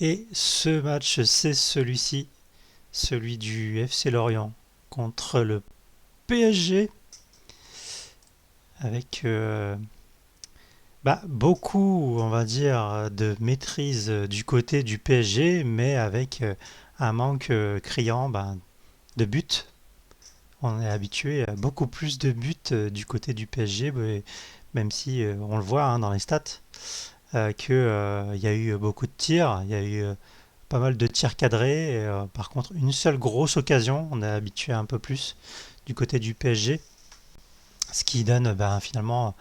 Et ce match, c'est celui-ci, celui du FC Lorient contre le PSG, avec beaucoup, on va dire, de maîtrise du côté du PSG, mais avec un manque criant de buts. On est habitué à beaucoup plus de buts du côté du PSG, même si on le voit dans les stats, qu'il y a eu beaucoup de tirs, il y a eu pas mal de tirs cadrés. Et, par contre, une seule grosse occasion, on est habitué un peu plus du côté du PSG, ce qui donne finalement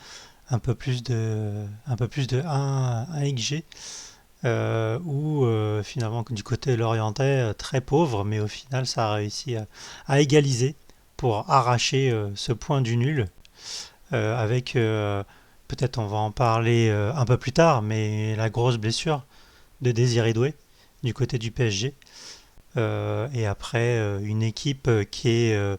un peu plus de 1 XG, ou finalement du côté lorientais, très pauvre, mais au final ça a réussi à égaliser pour arracher ce point du nul, avec peut-être on va en parler un peu plus tard, mais la grosse blessure de Désiré Doué du côté du PSG. Et après, une équipe qui est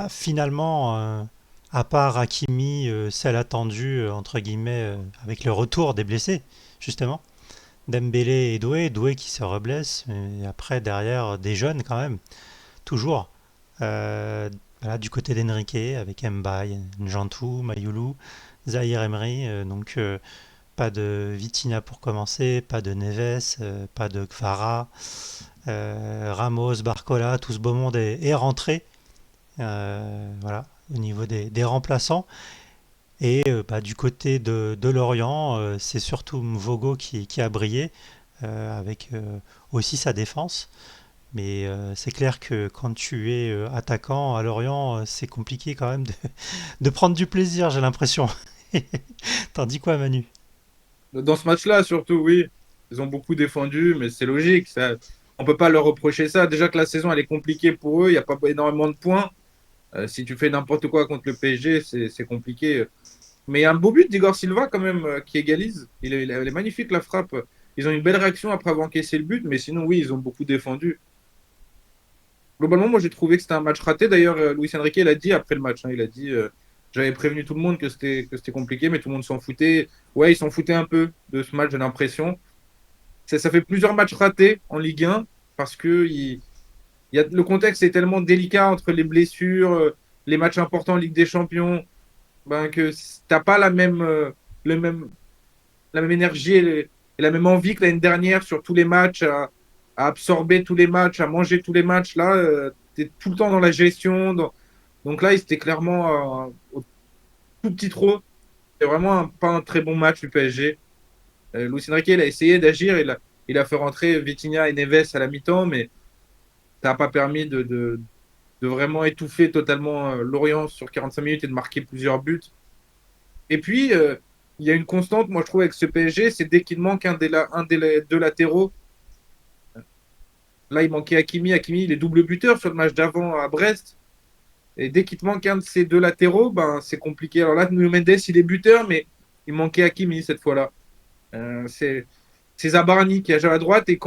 finalement, à part Hakimi, celle attendue, entre guillemets, avec le retour des blessés, justement. Dembélé et Doué, Doué qui se reblesse, et après, derrière, des jeunes quand même, toujours. Euh, voilà, du côté d'Enrique, avec Mbaye, Njantou, Mayoulou, Zahir Emery, donc pas de Vitinha pour commencer, pas de Neves, pas de Kvara, Ramos, Barcola, tout ce beau monde est rentré, voilà, au niveau des remplaçants. Et du côté de Lorient, c'est surtout Mvogo qui a brillé, avec aussi sa défense. Mais c'est clair que quand tu es attaquant à Lorient, c'est compliqué quand même de prendre du plaisir, j'ai l'impression. T'en dis quoi, Manu? Dans ce match-là, surtout, oui, ils ont beaucoup défendu, mais c'est logique. Ça, on peut pas leur reprocher ça. Déjà que la saison, elle est compliquée pour eux, il n'y a pas énormément de points. Si tu fais n'importe quoi contre le PSG, c'est compliqué. Mais il y a un beau but d'Igor Silva quand même qui égalise. Elle est magnifique la frappe. Ils ont une belle réaction après avoir encaissé le but, mais sinon, oui, ils ont beaucoup défendu. Globalement, moi, j'ai trouvé que c'était un match raté. D'ailleurs, Luis Enrique l'a dit après le match, hein. Il a dit, j'avais prévenu tout le monde que c'était compliqué, mais tout le monde s'en foutait. Ouais, ils s'en foutaient un peu de ce match, j'ai l'impression. Ça fait plusieurs matchs ratés en Ligue 1 parce que le contexte est tellement délicat entre les blessures, les matchs importants en Ligue des Champions, ben, que t'as pas le même, la même énergie et la même envie que l'année dernière sur tous les matchs, à absorber tous les matchs, à manger tous les matchs. Là, tu es tout le temps dans la gestion. Donc là, c'était clairement au tout petit trop. C'est vraiment pas un très bon match du PSG. Luis Enrique, il a essayé d'agir. Il a fait rentrer Vitinha et Neves à la mi-temps, mais ça n'a pas permis de vraiment étouffer totalement Lorient sur 45 minutes et de marquer plusieurs buts. Et puis, il y a une constante, moi, je trouve, avec ce PSG, c'est dès qu'il manque un des deux latéraux. Là, il manquait Hakimi. Hakimi, il est double buteur sur le match d'avant à Brest. Et dès qu'il te manque un de ces deux latéraux, ben, c'est compliqué. Alors là, Nuno Mendes, il est buteur, mais il manquait Hakimi cette fois-là. C'est Zabarni qui a joué à droite. Et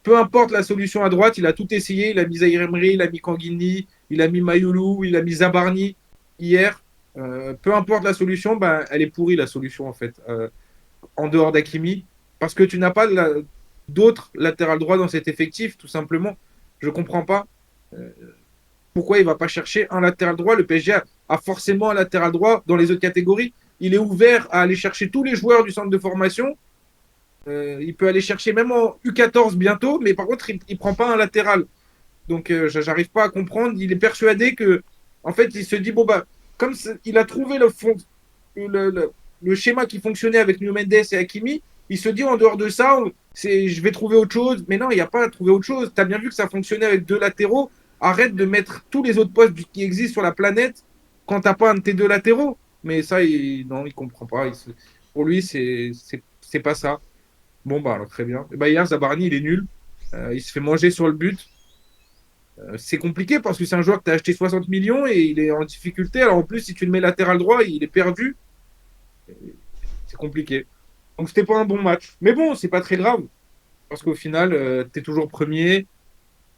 peu importe la solution à droite, il a tout essayé. Il a mis Zahir Emery, il a mis Kanguini, il a mis Mayoulou, il a mis Zabarni hier. Peu importe la solution, ben, elle est pourrie la solution en fait, en dehors d'Hakimi. Parce que tu n'as pas d'autres latéral droit dans cet effectif, tout simplement. Je ne comprends pas. Euh, Pourquoi il ne va pas chercher un latéral droit? Le PSG a forcément un latéral droit dans les autres catégories. Il est ouvert à aller chercher tous les joueurs du centre de formation. Il peut aller chercher même en U14 bientôt, mais par contre, il ne prend pas un latéral. Donc, j'arrive pas à comprendre. Il est persuadé que, en fait, il se dit, bon, bah, comme il a trouvé le, le- le schéma qui fonctionnait avec Nuno Mendes et Hakimi, il se dit, en dehors de ça, je vais trouver autre chose. Mais non, il n'y a pas à trouver autre chose. Tu as bien vu que ça fonctionnait avec deux latéraux. Arrête de mettre tous les autres postes qui existent sur la planète quand tu n'as pas un de tes deux latéraux. Mais ça, non, il comprend pas. Pour lui, c'est pas ça. Bon, bah, alors très bien. Et bah, hier, Zabarni, il est nul. Il se fait manger sur le but. C'est compliqué parce que c'est un joueur que tu as acheté 60 millions et il est en difficulté. Alors en plus, si tu le mets latéral droit, il est perdu. C'est compliqué. Donc c'était pas un bon match. Mais bon, c'est pas très grave parce qu'au final, tu es toujours premier.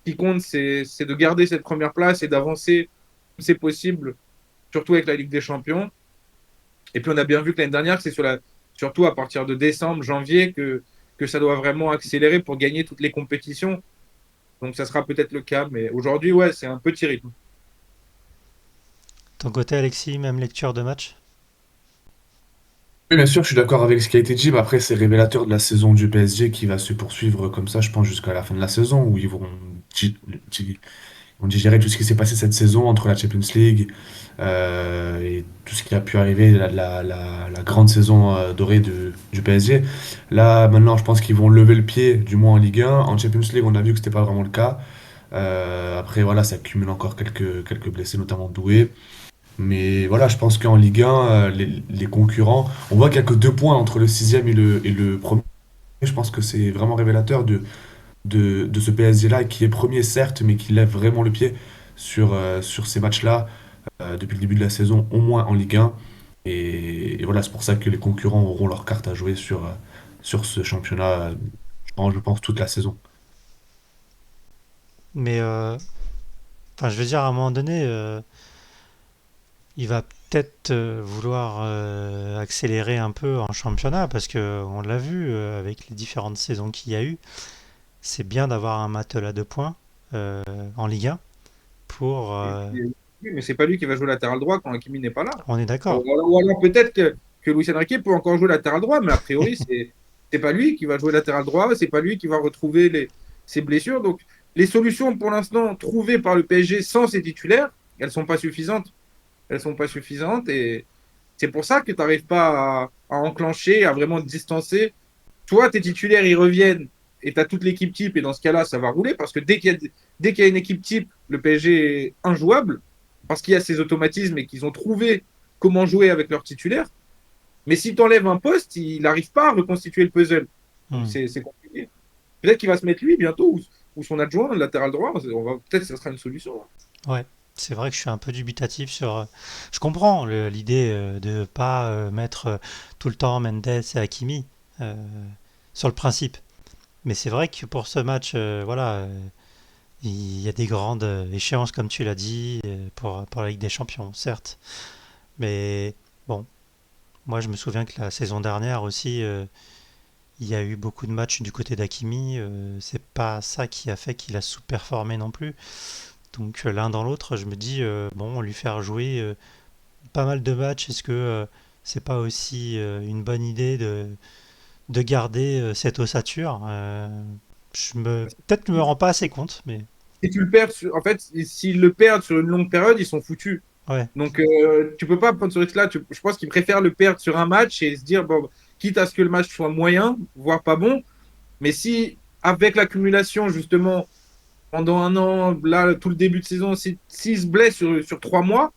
Ce qui compte, c'est de garder cette première place et d'avancer comme c'est possible, surtout avec la Ligue des Champions. Et puis on a bien vu que l'année dernière, surtout à partir de décembre, janvier, que que ça doit vraiment accélérer pour gagner toutes les compétitions. Donc ça sera peut-être le cas, mais aujourd'hui, ouais, c'est un petit rythme. Ton côté, Alexis, même lecture de match? Oui, bien sûr, je suis d'accord avec ce qui a été dit, mais après, c'est révélateur de la saison du PSG qui va se poursuivre comme ça, je pense, jusqu'à la fin de la saison, où di- di- ils vont digérer tout ce qui s'est passé cette saison entre la Champions League et tout ce qui a pu arriver, la grande saison dorée du PSG. Là, maintenant, je pense qu'ils vont lever le pied, du moins en Ligue 1. En Champions League, on a vu que c'était pas vraiment le cas. Après, voilà, ça cumule encore quelques blessés, notamment Doué. Mais voilà, je pense qu'en Ligue 1, les concurrents, on voit qu'il n'y a que 2 points entre le sixième et le premier. Je pense que c'est vraiment révélateur de ce PSG-là, qui est premier certes, mais qui lève vraiment le pied sur ces matchs-là depuis le début de la saison, au moins en Ligue 1. Et voilà, c'est pour ça que les concurrents auront leur carte à jouer sur ce championnat, je pense, toute la saison. Mais, enfin, je veux dire, à un moment donné, il va peut-être vouloir accélérer un peu en championnat parce que on l'a vu avec les différentes saisons qu'il y a eu. C'est bien d'avoir un matelas de points en Ligue 1 pour. Oui, mais c'est pas lui qui va jouer latéral droit quand Hakimi n'est pas là. On est d'accord. Ou alors peut-être que Luis Enrique peut encore jouer latéral droit, mais a priori, c'est pas lui qui va jouer latéral droit, c'est pas lui qui va retrouver ses blessures. Donc, les solutions pour l'instant trouvées par le PSG sans ses titulaires, elles sont pas suffisantes. Elles sont pas suffisantes et c'est pour ça que tu n'arrives pas à enclencher, à vraiment te distancer. Toi, tes titulaires, ils reviennent et tu as toute l'équipe type et dans ce cas-là, ça va rouler parce que dès qu'il y a une équipe type, le PSG est injouable parce qu'il y a ces automatismes et qu'ils ont trouvé comment jouer avec leurs titulaires. Mais si tu enlèves un poste, il n'arrive pas à reconstituer le puzzle. Donc Hmm. c'est compliqué. Peut-être qu'il va se mettre lui bientôt ou son adjoint, le latéral droit. Peut-être que ça sera une solution. Ouais. C'est vrai que je suis un peu dubitatif sur. Je comprends l'idée de pas mettre tout le temps Mendes et Hakimi euh, sur le principe. Mais c'est vrai que pour ce match, voilà, il y a des grandes échéances, comme tu l'as dit, pour la Ligue des Champions, certes. Mais bon, moi je me souviens que la saison dernière aussi, il y a eu beaucoup de matchs du côté d'Hakimi. C'est pas ça qui a fait qu'il a sous-performé non plus. Donc l'un dans l'autre, je me dis, bon, lui faire jouer pas mal de matchs, est-ce que c'est pas aussi une bonne idée de garder cette ossature peut-être je me rends pas assez compte, mais Si tu le perds, en fait, s'ils le perdent sur une longue période, ils sont foutus. ouais. Donc, tu peux pas prendre ce risque-là. Je pense qu'ils préfèrent le perdre sur un match et se dire, bon, quitte à ce que le match soit moyen, voire pas bon, mais si, avec l'accumulation, justement, pendant un an, là, tout le début de saison, s'ils se blessent sur 3 mois,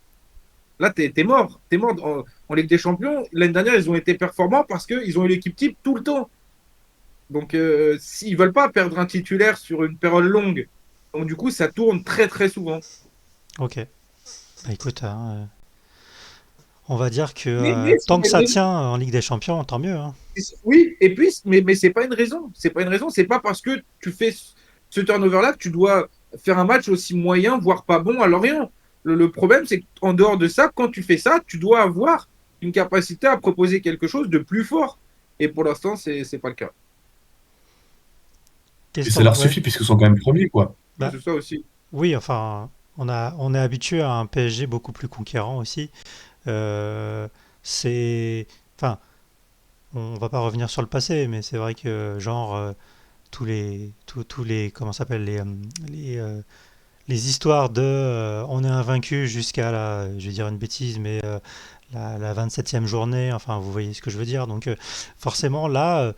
là, t'es mort. T'es mort. En Ligue des Champions, l'année dernière, ils ont été performants parce qu'ils ont eu l'équipe type tout le temps. Donc, s'ils veulent pas perdre un titulaire sur une période longue, donc du coup, ça tourne très, très souvent. Ok. Bah écoute, hein, on va dire que Mais c'est tant que pas une ça raison. tient en Ligue des Champions, tant mieux, hein. Oui, et puis, mais c'est pas une raison. C'est pas une raison. C'est pas parce que tu fais ce turnover-là que tu dois faire un match aussi moyen, voire pas bon à Lorient. Le problème, c'est qu'en dehors de ça, quand tu fais ça, tu dois avoir une capacité à proposer quelque chose de plus fort. Et pour l'instant, c'est pas le cas. Et ça leur Ouais. suffit puisqu'ils sont quand même premiers, quoi. Bah C'est ça aussi. oui, enfin, on est habitué à un PSG beaucoup plus conquérant aussi. Euh, c'est, enfin, on va pas revenir sur le passé, mais c'est vrai que genre tous les, comment ça s'appelle les, euh, les histoires de on est invaincu jusqu'à la, je vais dire une bêtise, mais la 27e journée, enfin vous voyez ce que je veux dire. Donc forcément là,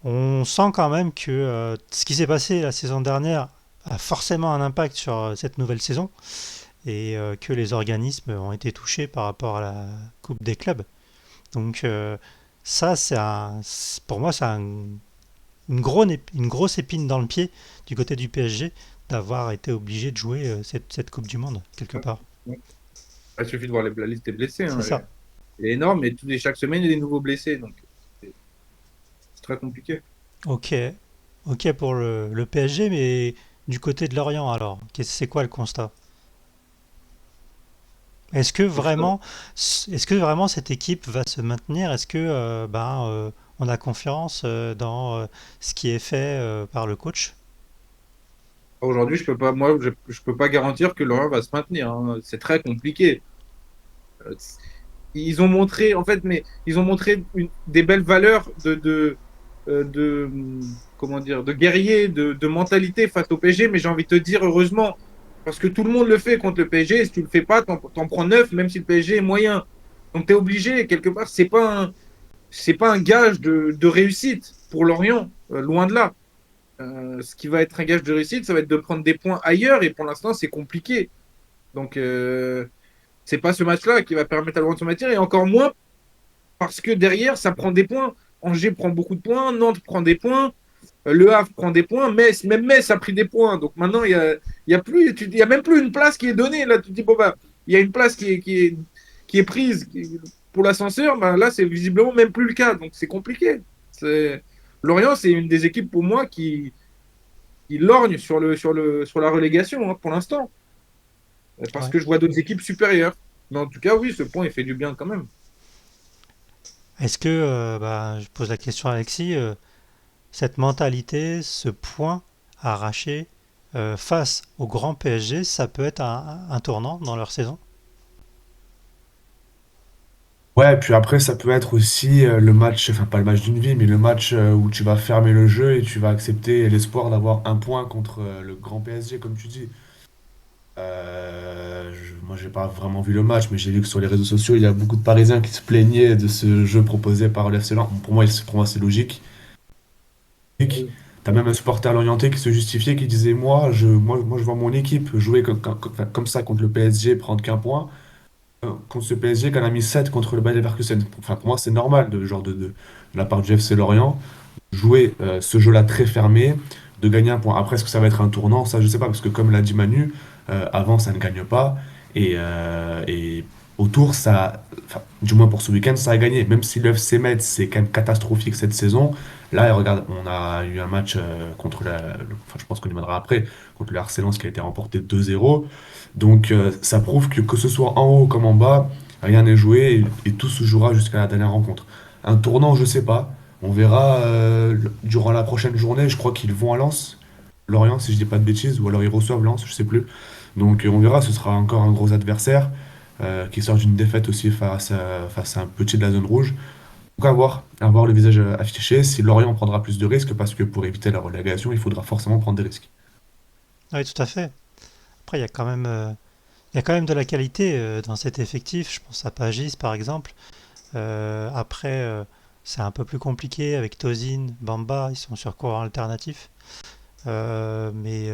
on sent quand même que ce qui s'est passé la saison dernière a forcément un impact sur cette nouvelle saison et que les organismes ont été touchés par rapport à la Coupe des clubs. Donc ça, pour moi, c'est une grosse épine dans le pied du côté du PSG d'avoir été obligé de jouer cette Coupe du Monde, quelque part. Il suffit de voir la liste des blessés, C'est hein. ça. Elle est énorme, et chaque semaine, il y a des nouveaux blessés. Donc, c'est c'est très compliqué. Ok, ok pour le PSG, mais du côté de Lorient alors, c'est quoi le constat? Est-ce que Le choix. vraiment, est-ce que vraiment cette équipe va se maintenir? Est-ce que on a confiance dans ce qui est fait par le coach. Aujourd'hui, je peux pas, moi, je peux pas garantir que Lorient va se maintenir, hein. C'est très compliqué. Euh, Ils ont montré, en fait, mais ils ont montré des belles valeurs comment dire, de guerrier, de mentalité face au PSG, mais j'ai envie de te dire heureusement, parce que tout le monde le fait contre le PSG, si tu le fais pas, t'en prends 9, même si le PSG est moyen. Donc tu es obligé, quelque part, c'est pas un gage de réussite pour Lorient, loin de là. Ce qui va être un gage de réussite, ça va être de prendre des points ailleurs, et pour l'instant, c'est compliqué. Donc, c'est pas ce match-là qui va permettre à Lorient de se maintenir, et encore moins parce que derrière, ça prend des points. Angers prend beaucoup de points, Nantes prend des points, Le Havre prend des points, même Metz a pris des points. Donc maintenant, il y a plus, il y a même plus une place qui est donnée. Là, tu te dis, bon, bah, il y a une place qui est prise pour l'ascenseur. Bah, là, c'est visiblement même plus le cas. Donc c'est compliqué. Lorient, c'est une des équipes pour moi qui lorgne sur la relégation, hein, pour l'instant. Parce Ouais. que je vois d'autres équipes supérieures. Mais en tout cas, oui, ce point, il fait du bien quand même. Est-ce que, bah, je pose la question à Alexis, cette mentalité, ce point arraché face au grand PSG, ça peut être un tournant dans leur saison? Ouais, puis après, ça peut être aussi le match, enfin pas le match d'une vie, mais le match où tu vas fermer le jeu et tu vas accepter l'espoir d'avoir un point contre le grand PSG, comme tu dis. Moi, j'ai pas vraiment vu le match, mais j'ai vu que sur les réseaux sociaux, il y a beaucoup de Parisiens qui se plaignaient de ce jeu proposé par le FC Lens. Pour moi, c'est logique. Oui. T'as même un supporter lorientais qui se justifiait, qui disait, moi, je vois mon équipe jouer comme ça contre le PSG, prendre qu'un point. Contre ce PSG qu'on a mis 7 contre le Bayer Leverkusen. Enfin, pour moi, c'est normal de la part du FC Lorient jouer ce jeu-là très fermé, de gagner un point. Après, est-ce que ça va être un tournant? Ça, je sais pas, parce que comme l'a dit Manu, avant, ça ne gagne pas. Et autour, enfin, du moins pour ce week-end, ça a gagné. Même si le FC Metz, c'est quand même catastrophique cette saison. Là, regarde, on a eu un match contre enfin, je pense qu'on y viendra après, contre le RC Lens qui a été remporté 2-0. Donc, ça prouve que ce soit en haut comme en bas, rien n'est joué et tout se jouera jusqu'à la dernière rencontre. Un tournant, je sais pas. On verra durant la prochaine journée. Je crois qu'ils vont à Lens, Lorient, si je dis pas de bêtises, ou alors ils reçoivent Lens, je sais plus. Donc on verra, ce sera encore un gros adversaire qui sort d'une défaite aussi face à un petit de la zone rouge. Donc à voir le visage affiché. Si Lorient prendra plus de risques, parce que pour éviter la relégation, il faudra forcément prendre des risques. Oui, tout à fait. Après, il y a quand même de la qualité dans cet effectif. Je pense à Pagis, par exemple. Après, c'est un peu plus compliqué avec Tozin, Bamba, ils sont sur courant alternatif. Mais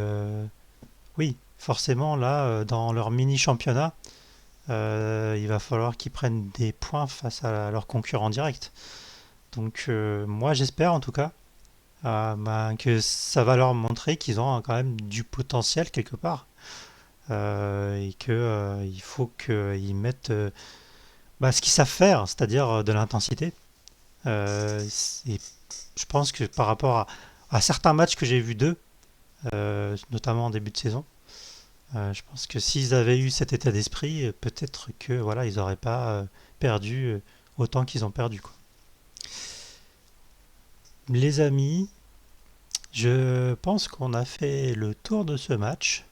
oui, forcément, là, dans leur mini-championnat, il va falloir qu'ils prennent des points face à leurs concurrents directs. Donc, moi, j'espère en tout cas ben, que ça va leur montrer qu'ils ont quand même du potentiel quelque part. Et que il faut qu'ils mettent bah, ce qu'ils savent faire, c'est-à-dire de l'intensité. Et je pense que par rapport à certains matchs que j'ai vus d'eux, notamment en début de saison, je pense que s'ils avaient eu cet état d'esprit, peut-être que voilà, ils n'auraient pas perdu autant qu'ils ont perdu, quoi. Les amis, je pense qu'on a fait le tour de ce match.